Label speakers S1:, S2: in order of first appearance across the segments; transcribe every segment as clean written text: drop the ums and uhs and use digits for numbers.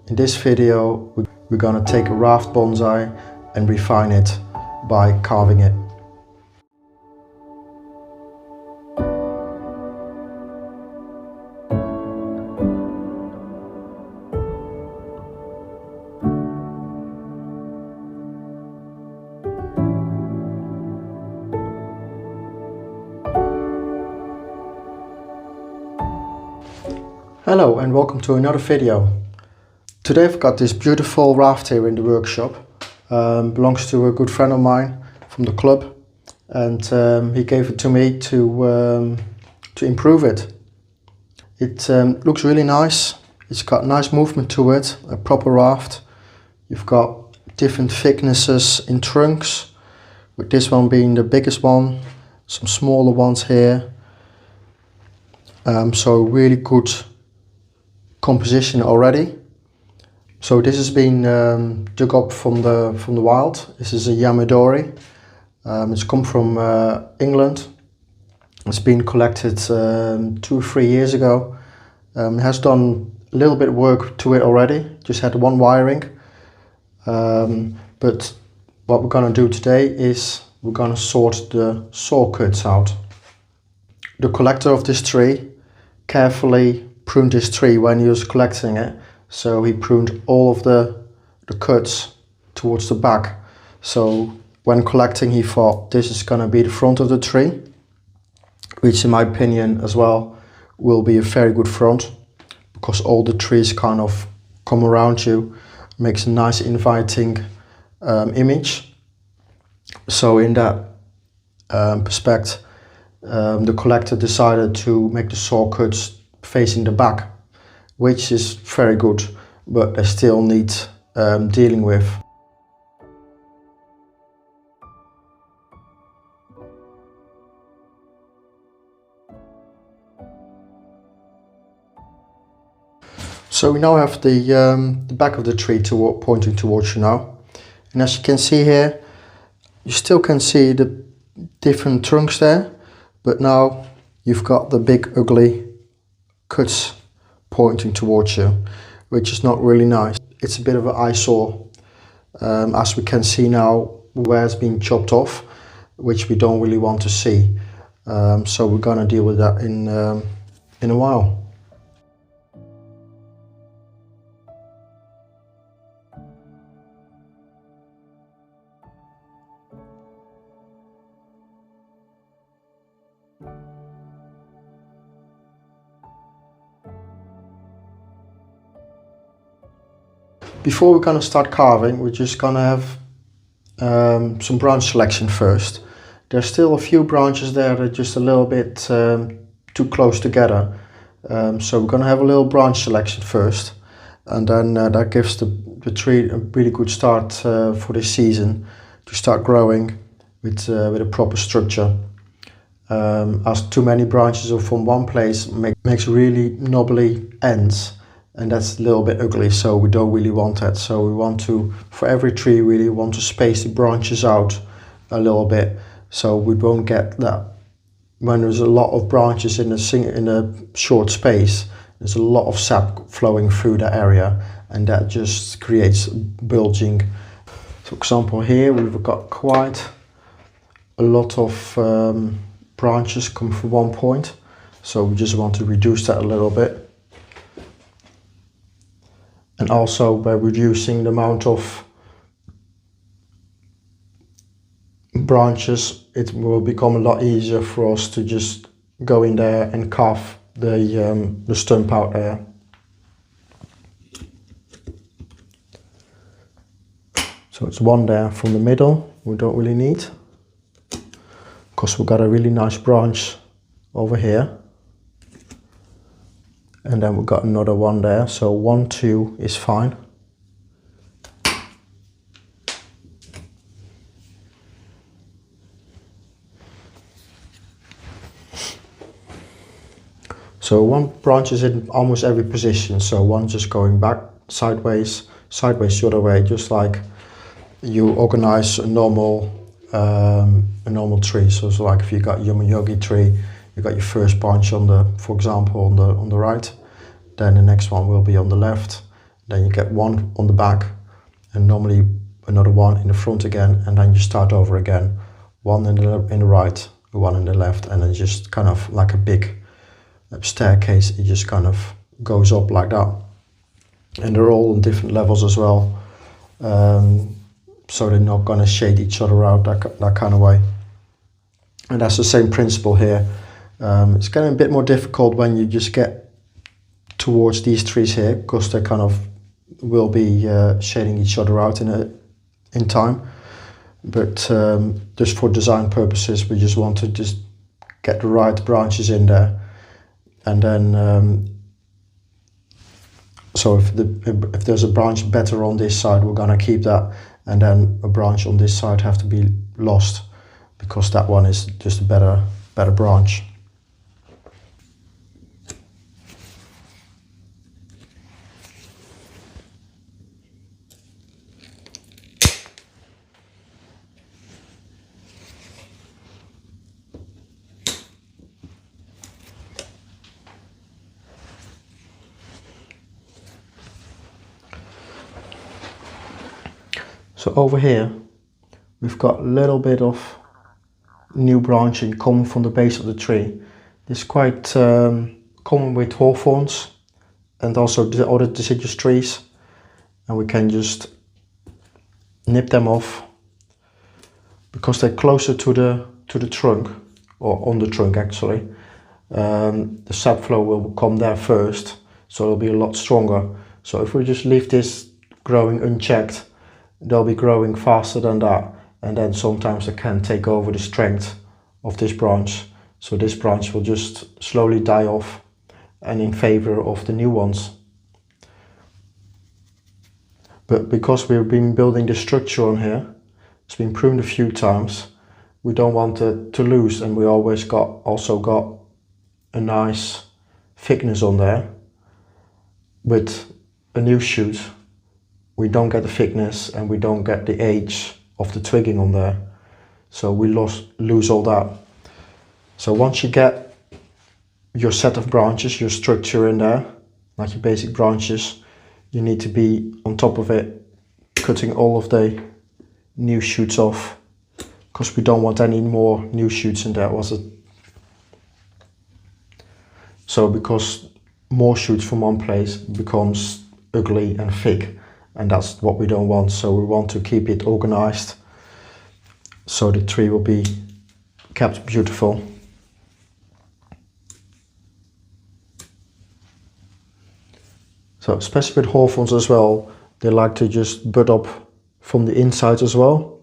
S1: In this video we're gonna take a Raft Bonsai and refine it by carving it. Hello and welcome to another video. Today I've got this beautiful raft here in the workshop. Belongs to a good friend of mine from the club, and he gave it to me to improve it. It looks really nice. It's got nice movement to it, a proper raft. You've got different thicknesses in trunks, with this one being the biggest one, some smaller ones here. So really good composition already. So this has been dug up from the wild. This is a Yamadori. It's come from England. It's been collected 2 or 3 years ago. It has done a little bit of work to it already. Just had one wiring. But what we're going to do today is we're going to sort the saw cuts out. The collector of this tree carefully pruned this tree when he was collecting it, so he pruned all of the cuts towards the back. So when collecting he thought this is going to be the front of the tree, which in my opinion as well will be a very good front, because all the trees kind of come around you, makes a nice inviting image. So in that perspective, the collector decided to make the saw cuts facing the back, which is very good, but they still need dealing with. So we now have the back of the tree pointing towards you now, and as you can see here, you still can see the different trunks there, but now you've got the big ugly cuts pointing towards you, which is not really nice. It's a bit of an eyesore, as we can see now where it's been chopped off, which we don't really want to see. So we're gonna deal with that in a while. Before we're going to start carving, we're just going to have some branch selection first. There's still a few branches there that are just a little bit too close together. So we're going to have a little branch selection first, and then that gives the tree a really good start for this season to start growing with a proper structure. As too many branches are from one place makes really knobbly ends, and that's a little bit ugly, so we don't really want that. So we want to, for every tree, really want to space the branches out a little bit, so we won't get that when there's a lot of branches in a short space. There's a lot of sap flowing through that area, and that just creates bulging. For example, here we've got quite a lot of branches come from one point, so we just want to reduce that a little bit. And also by reducing the amount of branches, it will become a lot easier for us to just go in there and carve the stump out there. So it's one there from the middle we don't really need, because we've got a really nice branch over here. And then we've got another one there, so 1, 2 is fine. So one branch is in almost every position, so one just going back, sideways the other way, just like you organize a normal tree. So it's like if you got Yamadori tree, you got your first branch on the, for example, on the right, then the next one will be on the left, then you get one on the back, and normally another one in the front again, and then you start over again. One in the right, one in the left, and then just kind of like a big staircase. It just kind of goes up like that. And they're all on different levels as well, so they're not going to shade each other out that kind of way. And that's the same principle here. It's getting a bit more difficult when you just get towards these trees here, because they kind of will be shading each other out in time. But just for design purposes, we just want to just get the right branches in there, and then so if there's a branch better on this side, we're gonna keep that, and then a branch on this side have to be lost, because that one is just a better branch. So over here, we've got a little bit of new branching coming from the base of the tree. This is quite common with hawthorns and also the other deciduous trees, and we can just nip them off because they're closer to the trunk, or on the trunk actually. The sap flow will come there first, so it'll be a lot stronger. So if we just leave this growing unchecked, they'll be growing faster than that, and then sometimes they can take over the strength of this branch. So this branch will just slowly die off, and in favor of the new ones. But because we've been building the structure on here, it's been pruned a few times, we don't want it to lose, and we always also got a nice thickness on there. With a new shoot, we don't get the thickness and we don't get the age of the twigging on there, so we lose all that. So once you get your set of branches, your structure in there, like your basic branches, you need to be on top of it, cutting all of the new shoots off, because we don't want any more new shoots in there, was it? So because more shoots from one place becomes ugly and thick, and that's what we don't want. So we want to keep it organized, so the tree will be kept beautiful. So especially with hawthorns as well, they like to just bud up from the inside as well.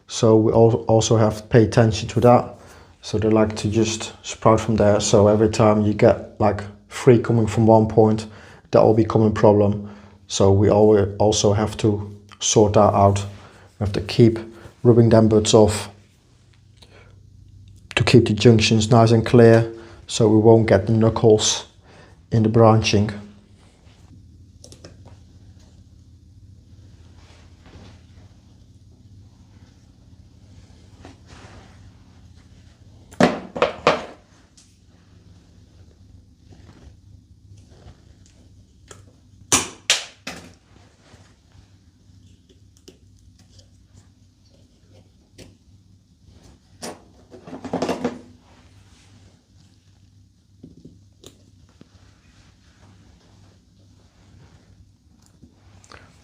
S1: So we also have to pay attention to that. So they like to just sprout from there. So every time you get like 3 coming from one point, that will become a problem. So we also have to sort that out. We have to keep rubbing them buds off to keep the junctions nice and clear, so we won't get the knuckles in the branching.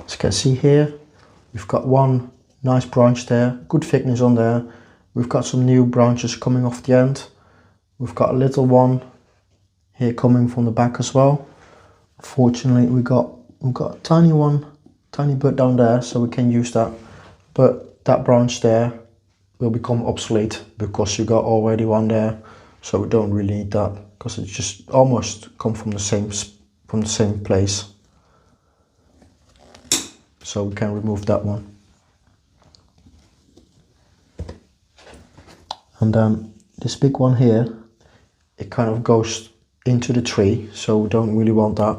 S1: As you can see here, we've got one nice branch there, good thickness on there. We've got some new branches coming off the end. We've got a little one here coming from the back as well. Fortunately, we've got a tiny one, tiny bud down there, so we can use that. But that branch there will become obsolete because you got already one there, so we don't really need that, because it's just almost come from the same place. So we can remove that one. And then this big one here, it kind of goes into the tree, so we don't really want that.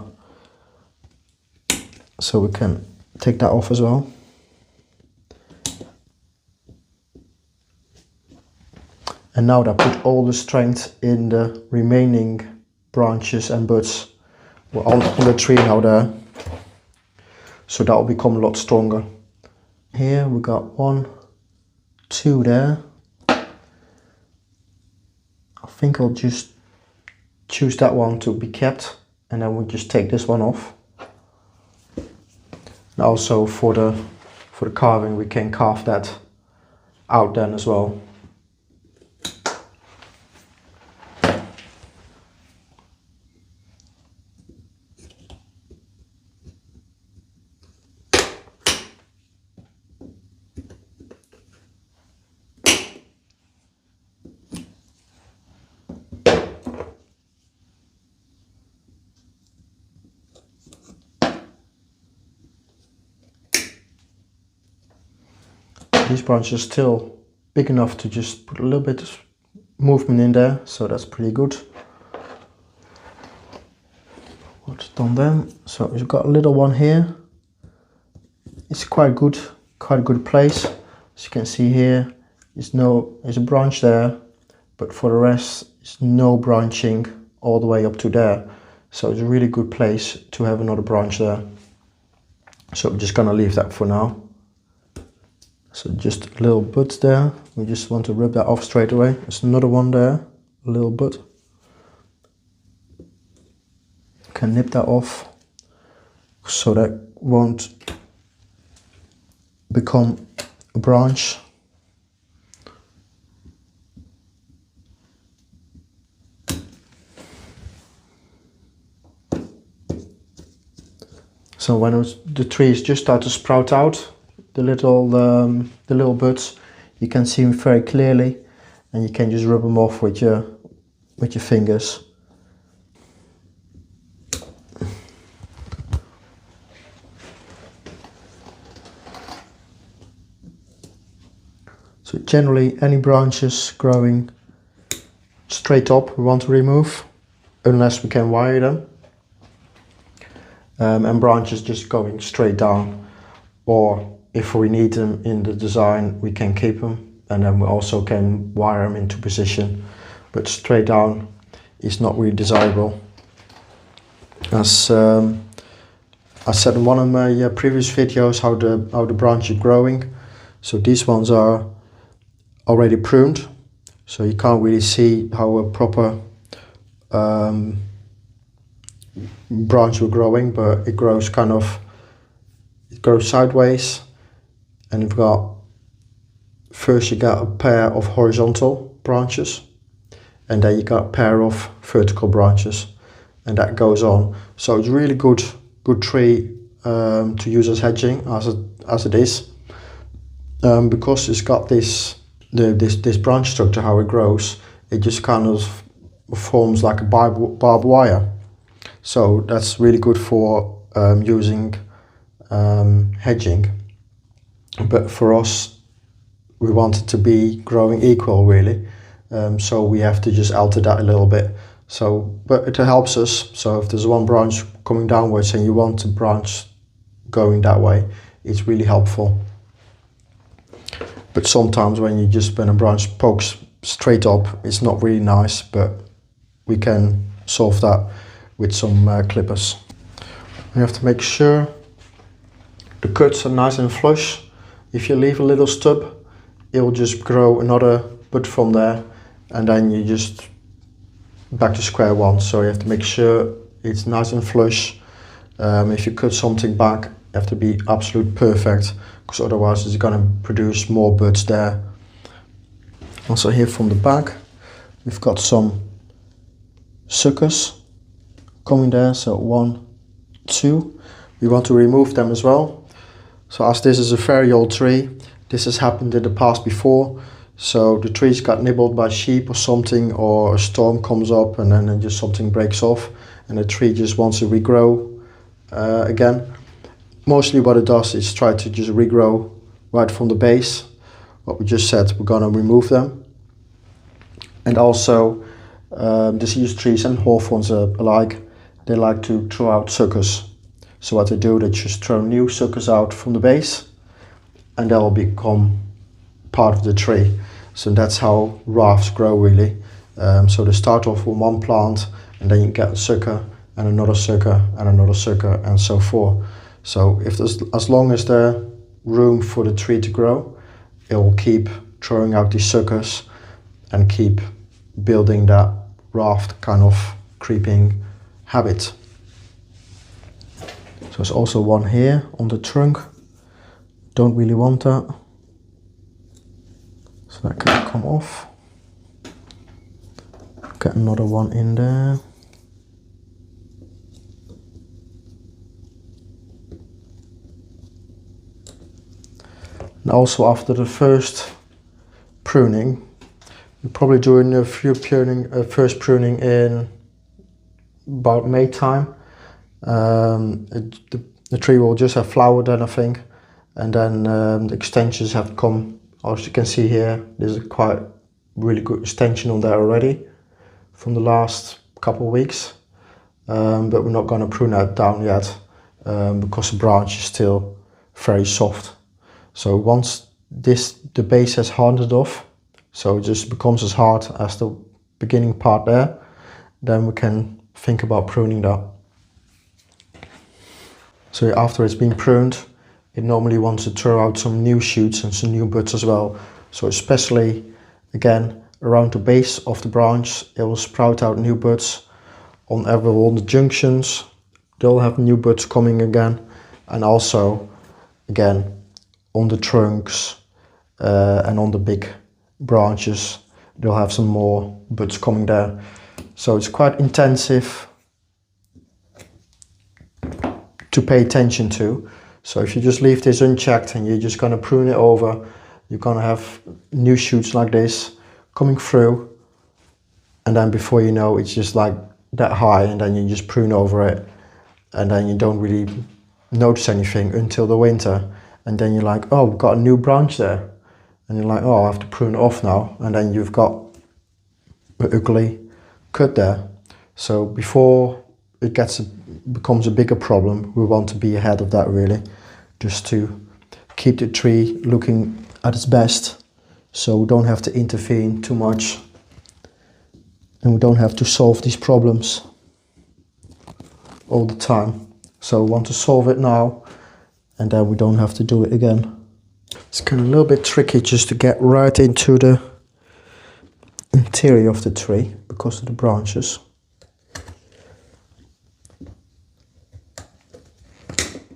S1: So we can take that off as well. And now that put all the strength in the remaining branches and buds. We're on the tree now there. so that will become a lot stronger. Here we got 1, 2 there. I think I'll just choose that one to be kept, and then we'll just take this one off. And also for the carving, we can carve that out then as well. These branches are still big enough to just put a little bit of movement in there, so that's pretty good. What's done then? So you've got a little one here. It's quite a good place. As you can see here, there's a branch there, but for the rest, there's no branching all the way up to there. So it's a really good place to have another branch there. So we're just gonna leave that for now. So just a little bud there, we just want to rip that off straight away. There's another one there, a little bud. Can nip that off so that won't become a branch. So when the trees just start to sprout out, the little buds, you can see them very clearly, and you can just rub them off with your fingers. So generally any branches growing straight up we want to remove, unless we can wire them, and branches just going straight down, or if we need them in the design, we can keep them, and then we also can wire them into position. But straight down is not really desirable. As I said in one of my previous videos, how the branch is growing. So these ones are already pruned, so you can't really see how a proper branch will growing, but it grows sideways. And you've got, first you got a pair of horizontal branches, and then you got a pair of vertical branches, and that goes on. So it's really good tree to use as hedging as it is, because it's got this branch structure, how it grows. It just kind of forms like a barbed wire. So that's really good for using hedging. But for us, we want it to be growing equal, really. So we have to just alter that a little bit. So, but it helps us. So if there's one branch coming downwards and you want a branch going that way, it's really helpful. But sometimes when a branch pokes straight up, it's not really nice, but we can solve that with some clippers. We have to make sure the cuts are nice and flush. If you leave a little stub, it will just grow another bud from there, and then you just back to square one. So you have to make sure it's nice and flush. If you cut something back, you have to be absolute perfect, because otherwise it's going to produce more buds there. Also here from the back, we've got some suckers coming there. So 1, 2. We want to remove them as well. So as this is a very old tree, this has happened in the past before. So the trees got nibbled by sheep or something, or a storm comes up and then just something breaks off and the tree just wants to regrow again. Mostly what it does is try to just regrow right from the base. What we just said, we're gonna remove them. And also deciduous trees and hawthorns alike, they like to throw out suckers. So what they do, they just throw new suckers out from the base, and they'll become part of the tree. So that's how rafts grow, really. So they start off with one plant, and then you get a sucker and another sucker and another sucker and so forth. So if there's, as long as there's room for the tree to grow, it will keep throwing out these suckers and keep building that raft kind of creeping habit. So there's also one here on the trunk. Don't really want that. So that can come off. Get another one in there. And also after the first pruning, we're probably doing a few first pruning in about May time. The tree will just have flowered then, I think, and then the extensions have come. As you can see here, there's a quite really good extension on there already from the last couple of weeks, but we're not going to prune that down yet because the branch is still very soft. So once the base has hardened off, so it just becomes as hard as the beginning part there, then we can think about pruning that. So after it's been pruned, it normally wants to throw out some new shoots and some new buds as well. So especially, again, around the base of the branch, it will sprout out new buds. On all the junctions, they'll have new buds coming again. And also, again, on the trunks and on the big branches, they'll have some more buds coming there. So it's quite intensive to pay attention to. So if you just leave this unchecked and you're just going to prune it over, you're going to have new shoots like this coming through, and then before you know, it's just like that high, and then you just prune over it, and then you don't really notice anything until the winter, and then you're like, oh, we've got a new branch there, and you're like, oh, I have to prune it off now, and then you've got an ugly cut there. So before it becomes a bigger problem, we want to be ahead of that, really, just to keep the tree looking at its best, so we don't have to intervene too much and we don't have to solve these problems all the time. So we want to solve it now, and then we don't have to do it again. It's kind of a little bit tricky just to get right into the interior of the tree because of the branches.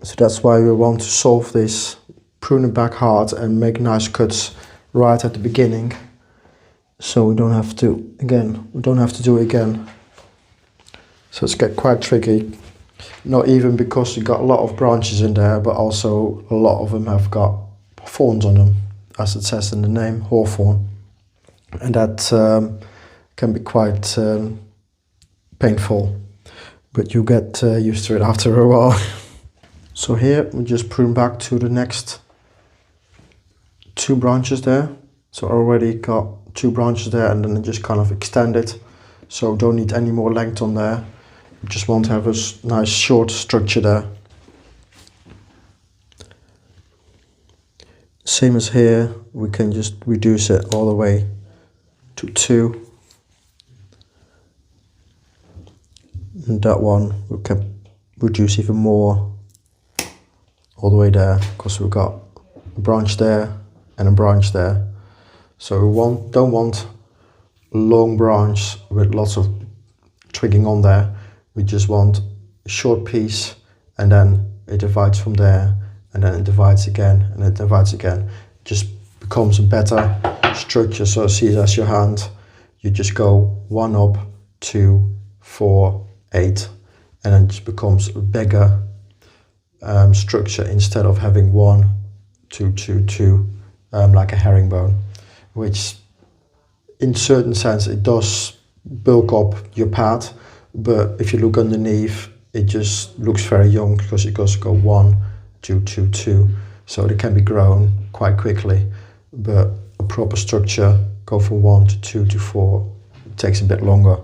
S1: So that's why we want to solve this, prune it back hard and make nice cuts right at the beginning, so we don't have to do it again. So it's get quite tricky, not even because you got a lot of branches in there, but also a lot of them have got thorns on them, as it says in the name, hawthorn, and that can be quite painful, but you get used to it after a while. So here we just prune back to the next 2 branches there. So I already got 2 branches there, and then I just kind of extend it. So don't need any more length on there. We just want to have a nice short structure there. Same as here, we can just reduce it all the way to 2. And that one we can reduce even more, all the way there, because we've got a branch there and a branch there. So we don't want a long branch with lots of twigging on there. We just want a short piece, and then it divides from there, and then it divides again, and it divides again. It just becomes a better structure. So see it as your hand. You just go 1 up, 2, 4, 8, and then it just becomes a bigger structure instead of having 1, 2, 2, 2, like a herringbone, which in certain sense it does bulk up your pad, but if you look underneath, it just looks very young because it goes go 1, 2, 2, 2, so it can be grown quite quickly, but a proper structure go from 1 to 2 to 4, it takes a bit longer.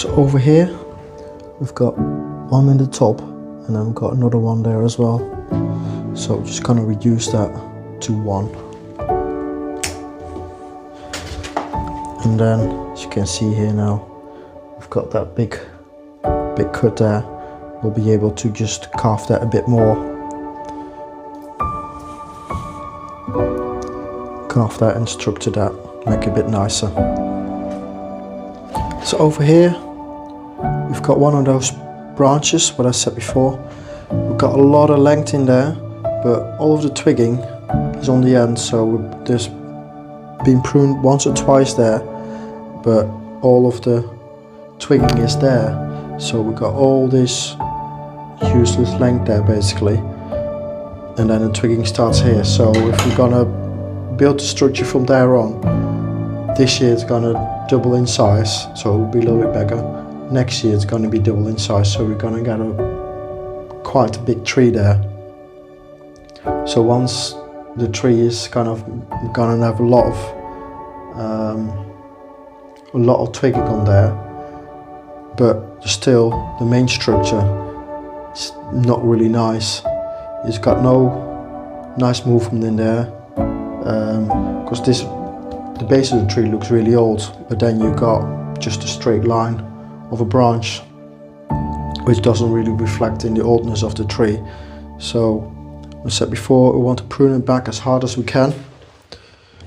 S1: So over here we've got one in the top and then we've got another one there as well. So we're just gonna reduce that to 1. And then, as you can see here now, we've got that big cut there. We'll be able to just carve that a bit more. Carve that and structure that, make it a bit nicer. So over here, we've got one of those branches, what I said before. We've got a lot of length in there, but all of the twigging is on the end, so there's been pruned once or twice there, but all of the twigging is there. So we've got all this useless length there basically, and then the twigging starts here. So if we're gonna build the structure from there on, this year it's gonna double in size, so it will be a little bit bigger. Next year it's gonna be double in size, so we're gonna get quite a big tree there. So once the tree is gonna have a lot of twigging on there, but still the main structure is not really nice. It's got no nice movement in there, because the base of the tree looks really old, but then you got just a straight line of a branch, which doesn't really reflect in the oldness of the tree. So I said before, we want to prune it back as hard as we can,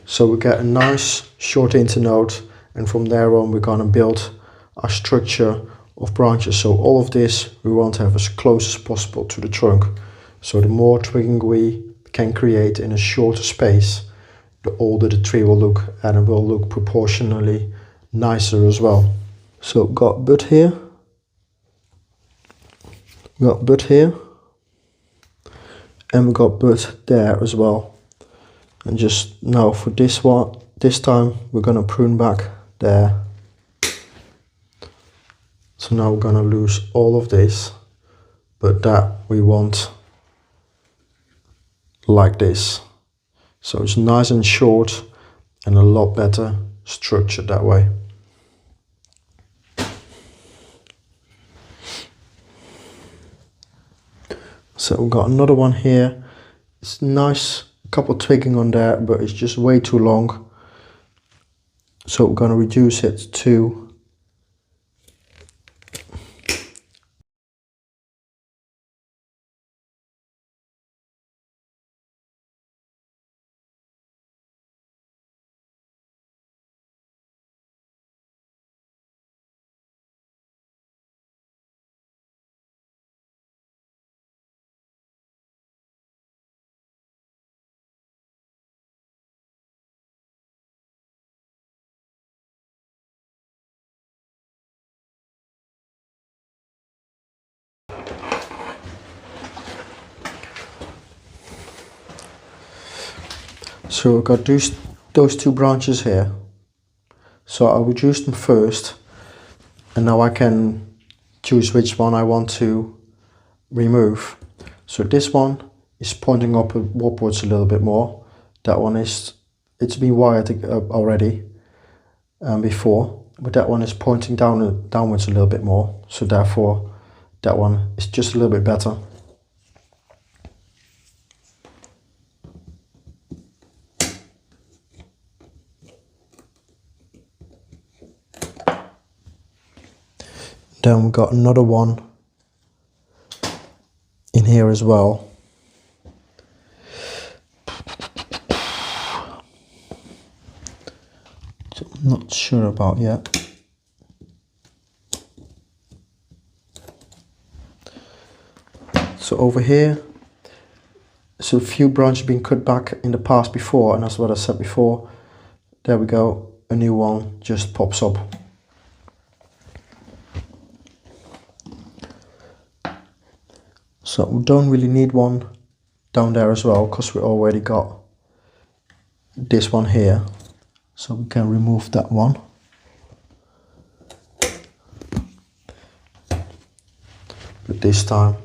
S1: so we get a nice short internode, and from there on we're going to build our structure of branches. So all of this we want to have as close as possible to the trunk. So the more twigging we can create in a shorter space, the older the tree will look, and it will look proportionally nicer as well. So we've got bud here, and we got bud there as well. And just now for this one, this time we're gonna prune back there. So now we're gonna lose all of this, but that we want like this. So it's nice and short and a lot better structured that way. So we've got another one here. It's nice, a couple twigging on there, but it's just way too long. So we're going to reduce it to so we've got those two branches here. So I reduced them first, and now I can choose which one I want to remove. So this one is pointing upwards a little bit more. That one it's been wired already before, but that one is pointing downwards a little bit more. So therefore that one is just a little bit better. Then we've got another one in here as well. So I'm not sure about yet. So over here, so a few branches being cut back in the past before, and that's what I said before. There we go, a new one just pops up. So we don't really need one down there as well, because we already got this one here. So we can remove that one. But this time,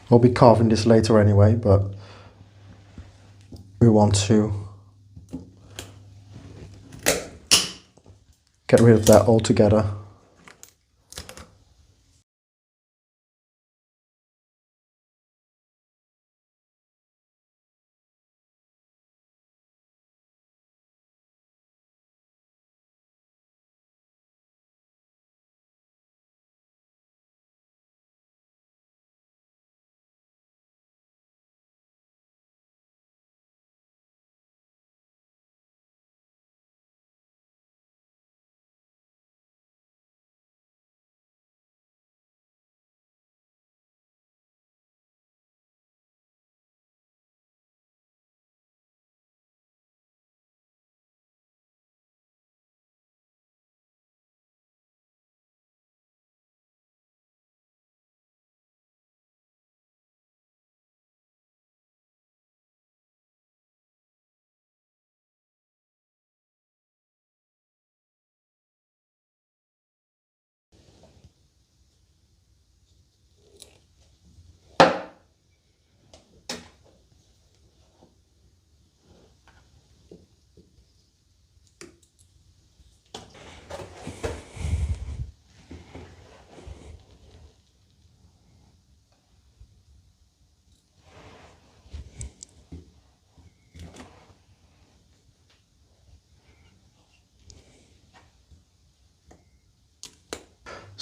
S1: I'll be carving this later anyway, but we want to get rid of that altogether.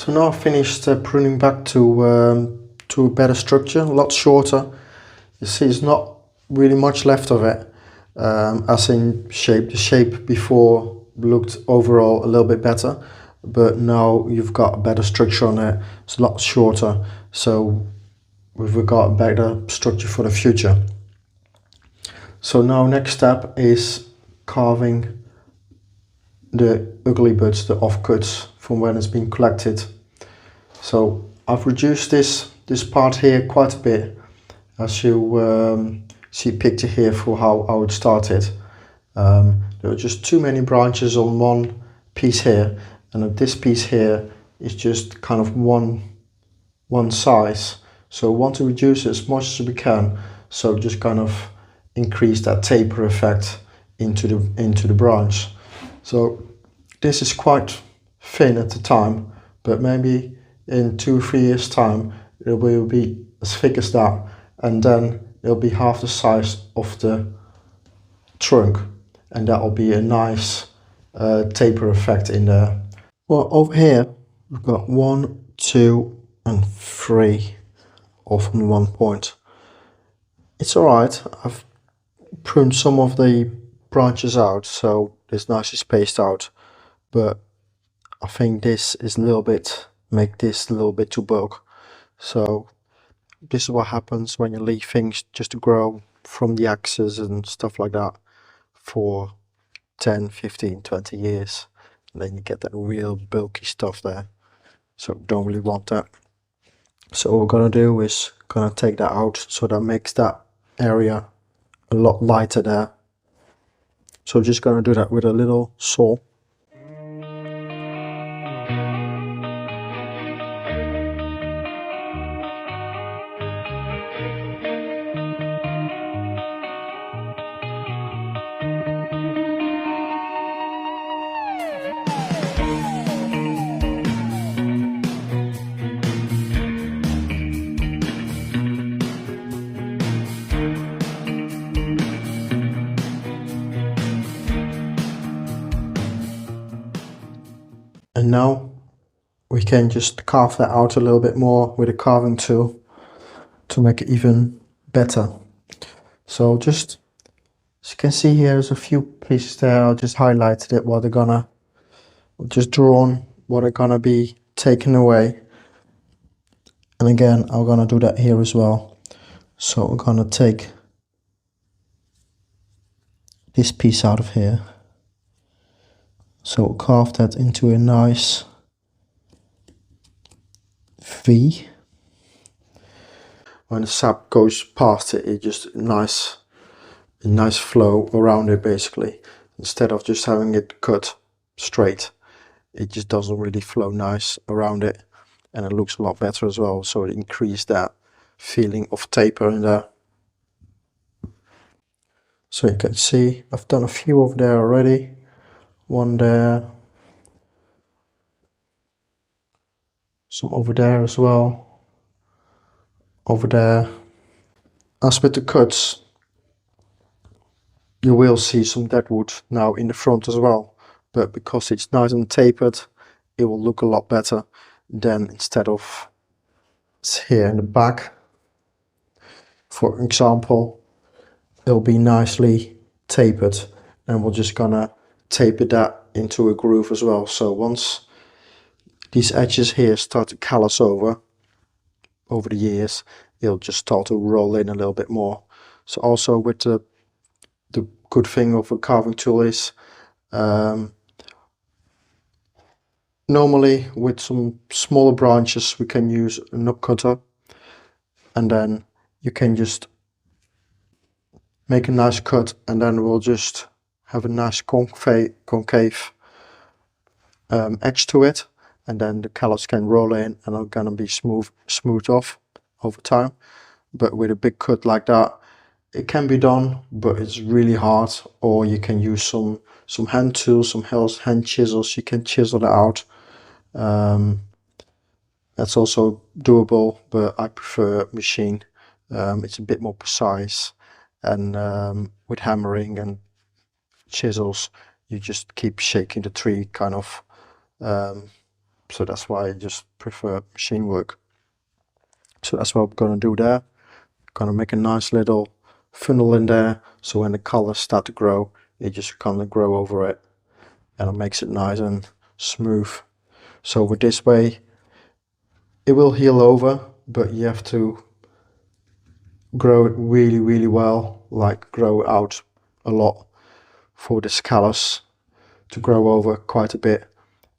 S1: So now I've finished pruning back to a better structure, a lot shorter. You see there's not really much left of it, as in shape. The shape before looked overall a little bit better, but now you've got a better structure on it. It's a lot shorter, so we've got a better structure for the future. So now next step is carving the ugly buds, the offcuts from when it's been collected. So I've reduced this part here quite a bit, as you see a picture here for how it started. There were just too many branches on one piece here, and this piece here is just kind of one size. So I want to reduce it as much as we can, so just kind of increase that taper effect into the branch. So this is quite thin at the time, but maybe in 2 or 3 years time it will be as thick as that, and then it'll be half the size of the trunk, and that will be a nice taper effect in there. Well, over here we've got 1, 2 and 3 off on one point. It's alright, I've pruned some of the branches out, so it's nicely spaced out, but I think this is a little bit, make this a little bit too bulk. So this is what happens when you leave things just to grow from the axes and stuff like that for 10, 15, 20 years. And then you get that real bulky stuff there. So don't really want that. So what we're gonna do is gonna take that out, so that makes that area a lot lighter there. So I'm just gonna do that with a little saw. And now we can just carve that out a little bit more with a carving tool to make it even better. So just, as you can see here, there's a few pieces there. I just highlighted it, what they're gonna, just drawn what are gonna be taken away. And again, I'm gonna do that here as well. So we're gonna take this piece out of here. So we'll carve that into a nice V. When the sap goes past it, it just a nice flow around it basically. Instead of just having it cut straight, it just doesn't really flow nice around it, and it looks a lot better as well. So it increased that feeling of taper in there. So you can see I've done a few over there already. One there, some over there as well, over there. As with the cuts, you will see some deadwood now in the front as well, but because it's nice and tapered, it will look a lot better than instead of it's here in the back. For example, it'll be nicely tapered, and we're just gonna taper that into a groove as well. So once these edges here start to callus over the years, it'll just start to roll in a little bit more. So also with the good thing of a carving tool is normally with some smaller branches we can use a nub cutter, and then you can just make a nice cut, and then we'll just have a nice concave edge to it, and then the callus can roll in and are gonna be smooth off over time. But with a big cut like that, it can be done, but it's really hard. Or you can use some hand tools, some hand chisels. You can chisel that out. That's also doable, but I prefer machine. It's a bit more precise, and with hammering and chisels, you just keep shaking the tree kind of so that's why I just prefer machine work. So that's what I'm gonna do there. Gonna make a nice little funnel in there, so when the colors start to grow, it just kind of grow over it, and it makes it nice and smooth. So with this way, it will heal over, but you have to grow it really well, like grow out a lot for the scallops to grow over quite a bit,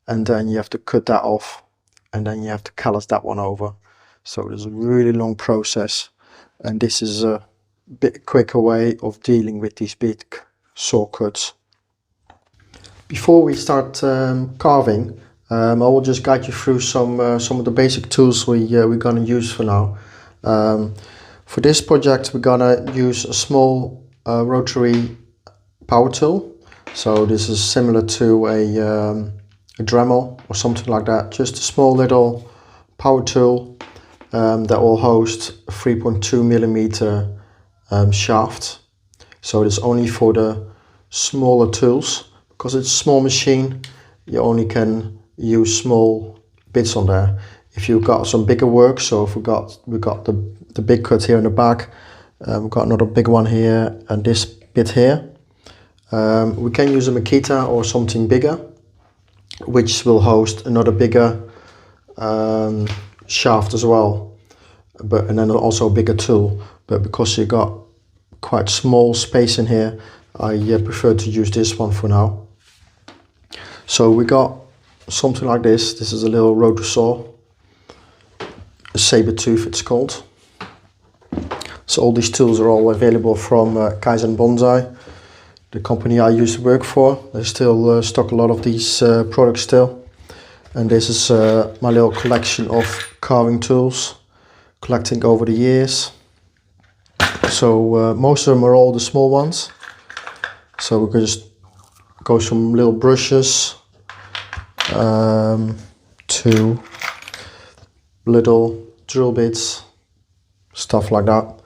S1: and then you have to cut that off, and then you have to callus that one over. So there's a really long process, and this is a bit quicker way of dealing with these big saw cuts. Before we start carving, I will just guide you through some of the basic tools we're gonna use for now. For this project, we're gonna use a small rotary power tool. So this is similar to a Dremel or something like that. Just a small little power tool that will host a 3.2 millimeter shaft. So it's only for the smaller tools. Because it's a small machine, you only can use small bits on there. If you've got some bigger work, so if we've got the big cut here in the back, we've got another big one here and this bit here. We can use a Makita or something bigger, which will host another bigger shaft as well, and then also a bigger tool. But because you got quite small space in here, I prefer to use this one for now. So we got something like this. This is a little rotosaw, a Saburrtooth it's called. So all these tools are all available from Raft Bonsai, the company I used to work for. They still stock a lot of these products still. And this is my little collection of carving tools, collecting over the years. So most of them are all the small ones. So we can just go from little brushes to little drill bits, stuff like that.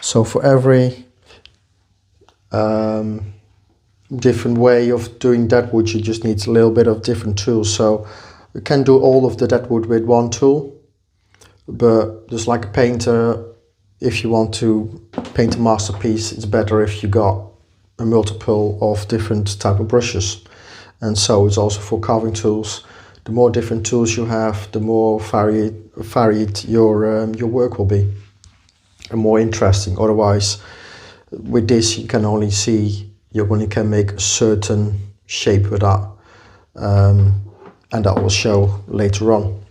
S1: So for every different way of doing deadwood, you just need a little bit of different tools. So you can do all of the deadwood with one tool, but just like a painter, if you want to paint a masterpiece, it's better if you got a multiple of different type of brushes. And so it's also for carving tools. The more different tools you have, the more varied your work will be, and more interesting. Otherwise, with this you can only see, you only can make a certain shape with that, and that will show later on.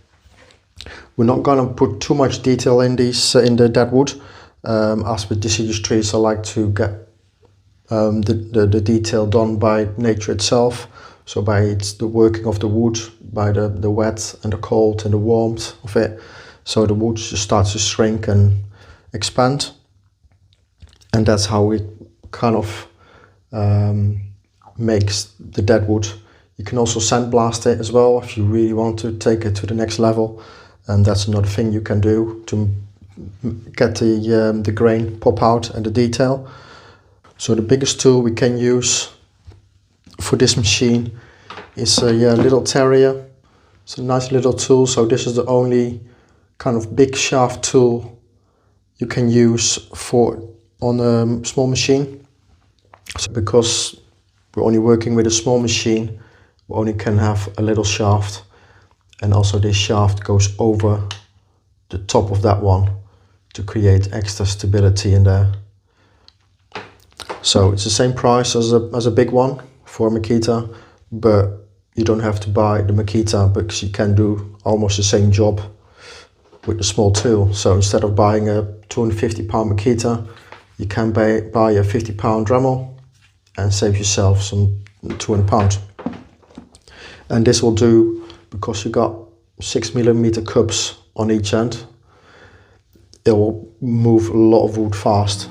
S1: We're not going to put too much detail in these in the deadwood. As with deciduous trees, I like to get the detail done by nature itself. So by the working of the wood, by the wet and the cold and the warmth of it. So the wood just starts to shrink and expand. And that's how it kind of makes the deadwood. You can also sandblast it as well if you really want to take it to the next level. And that's another thing you can do to get the grain pop out and the detail. So the biggest tool we can use for this machine is a little Terrier. It's a nice little tool. So this is the only kind of big shaft tool you can use on a small machine. So because we're only working with a small machine, we only can have a little shaft, and also this shaft goes over the top of that one to create extra stability in there. So it's the same price as a big one for a Makita, but you don't have to buy the Makita because you can do almost the same job with the small tool. So instead of buying a 250-pound Makita, you can buy a 50-pound Dremel and save yourself some £200. And this will do, because you got 6mm cups on each end, it will move a lot of wood fast.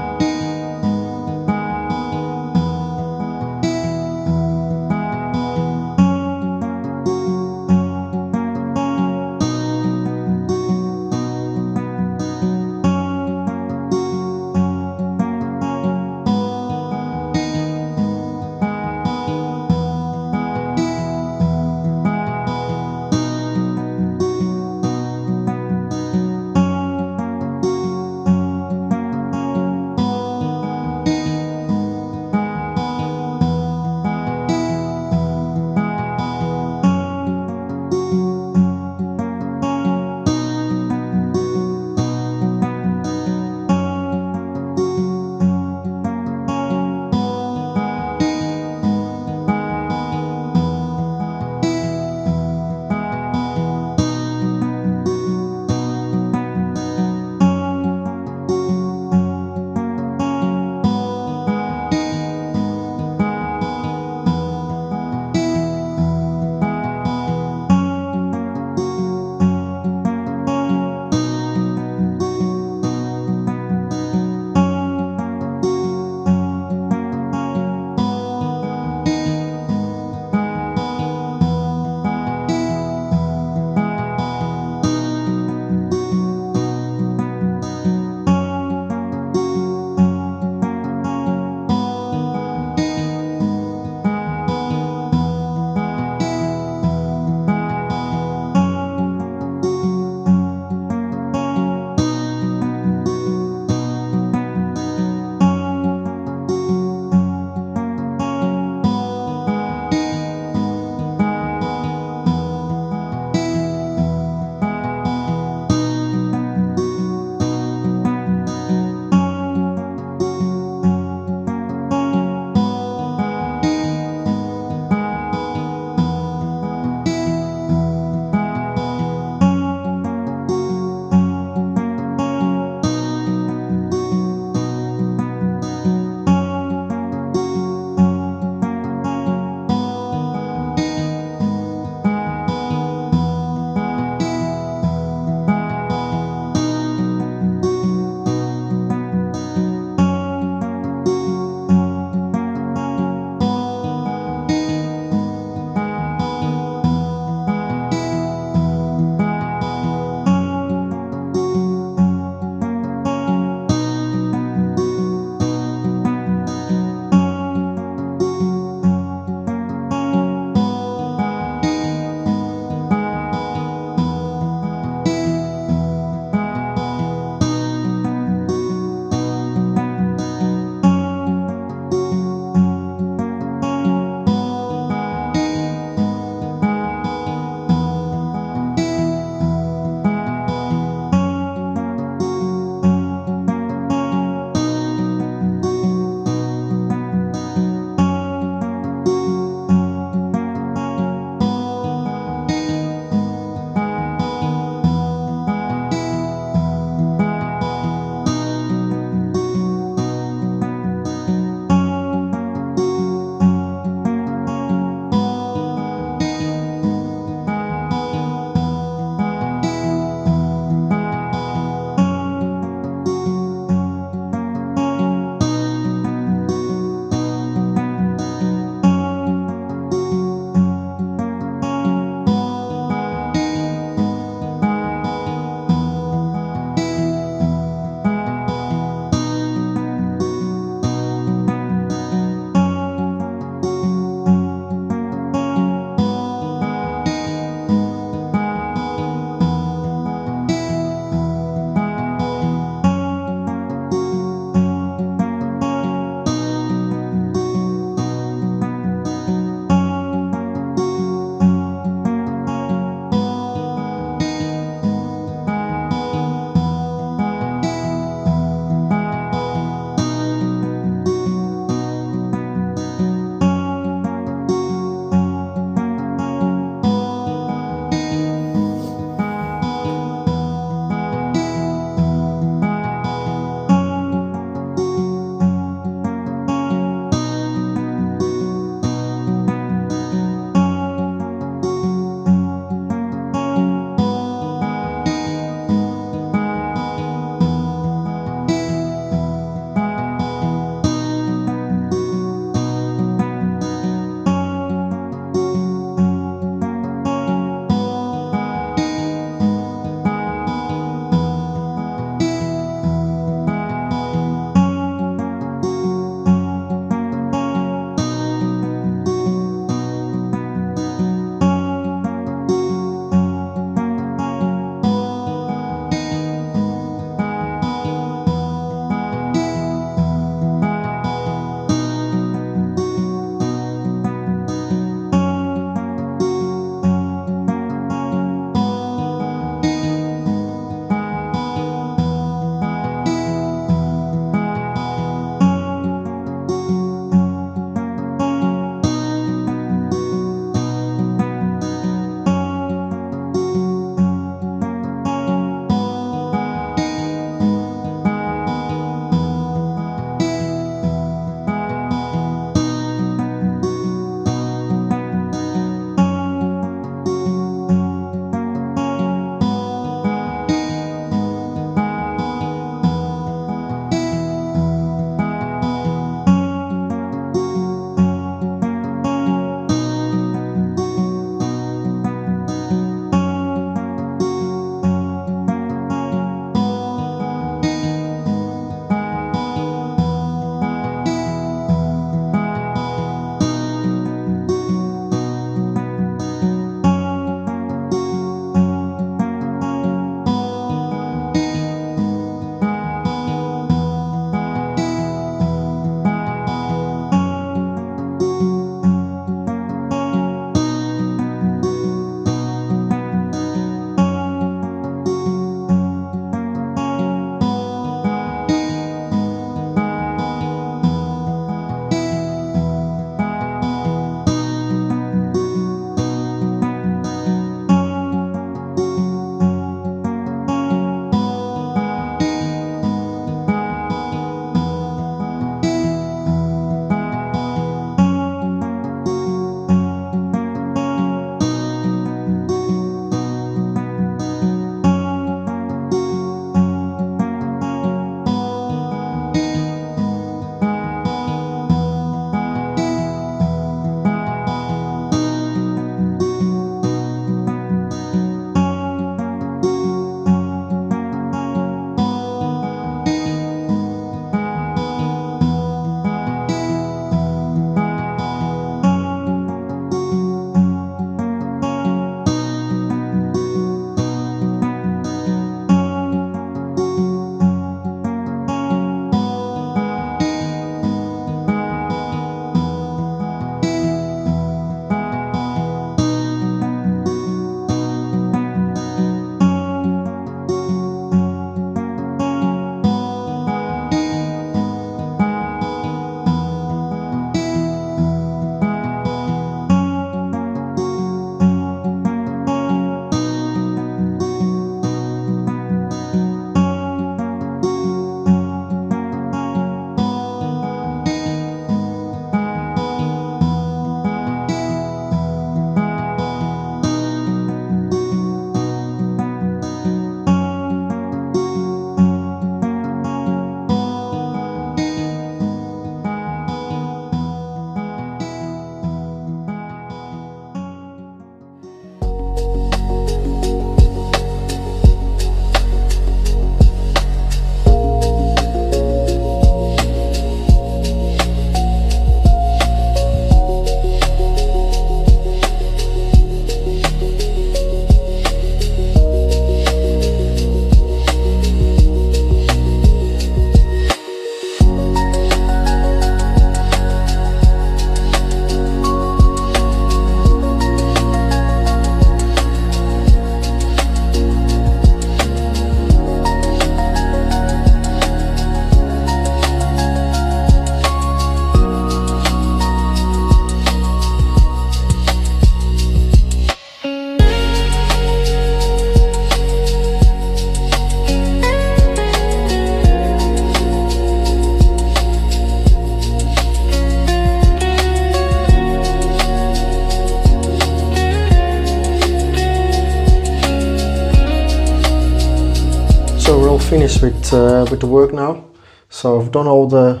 S1: finished with the work now. So I've done all the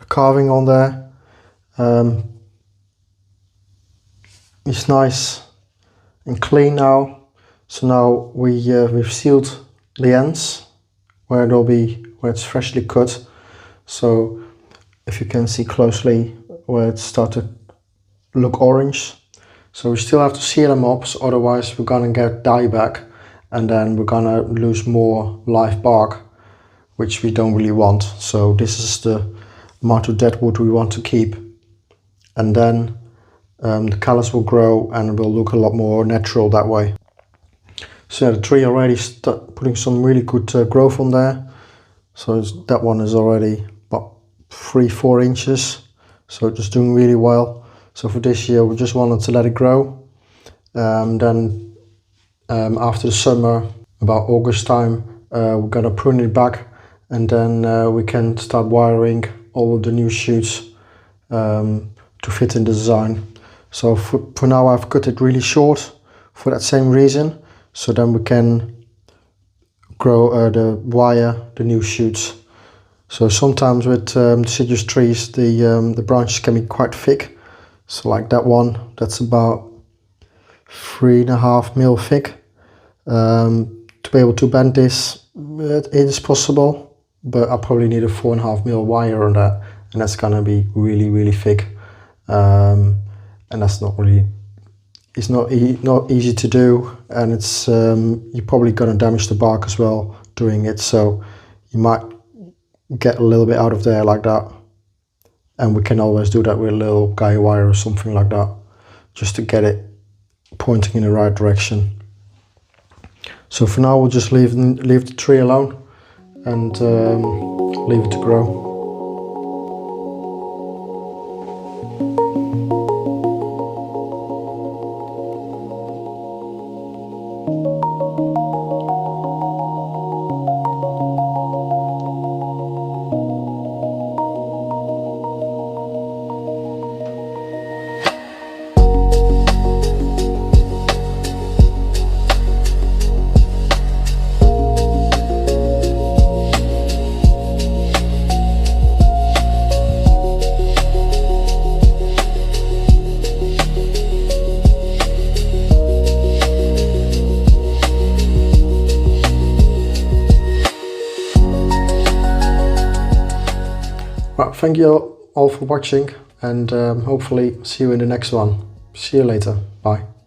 S1: carving on there. It's nice and clean now. So now we've sealed the ends where it's freshly cut. So if you can see closely where it started to look orange. So we still have to seal them up, so otherwise we're gonna get dye back and then we're gonna lose more live bark, which we don't really want. So this is the amount of dead wood we want to keep. And then the colors will grow and will look a lot more natural that way. So yeah, the tree already start putting some really good growth on there. So that one is already about 3-4 inches. So it's doing really well. So for this year we just wanted to let it grow. Then after the summer, about August time, we're gonna prune it back, and then we can start wiring all of the new shoots to fit in the design. So for now I've cut it really short for that same reason, so then we can grow the new shoots. So sometimes with deciduous trees the branches can be quite thick. So like that one, that's about 3.5 mil thick. To be able to bend this, it is possible, but I probably need a 4.5 mil wire on that, and that's gonna be really thick. And that's not really, it's not easy to do, and it's you're probably gonna damage the bark as well doing it. So you might get a little bit out of there like that, and we can always do that with a little guy wire or something like that, just to get it pointing in the right direction. So for now we'll just leave the tree alone and leave it to grow. Well, thank you all for watching, and hopefully see you in the next one. See you later. Bye.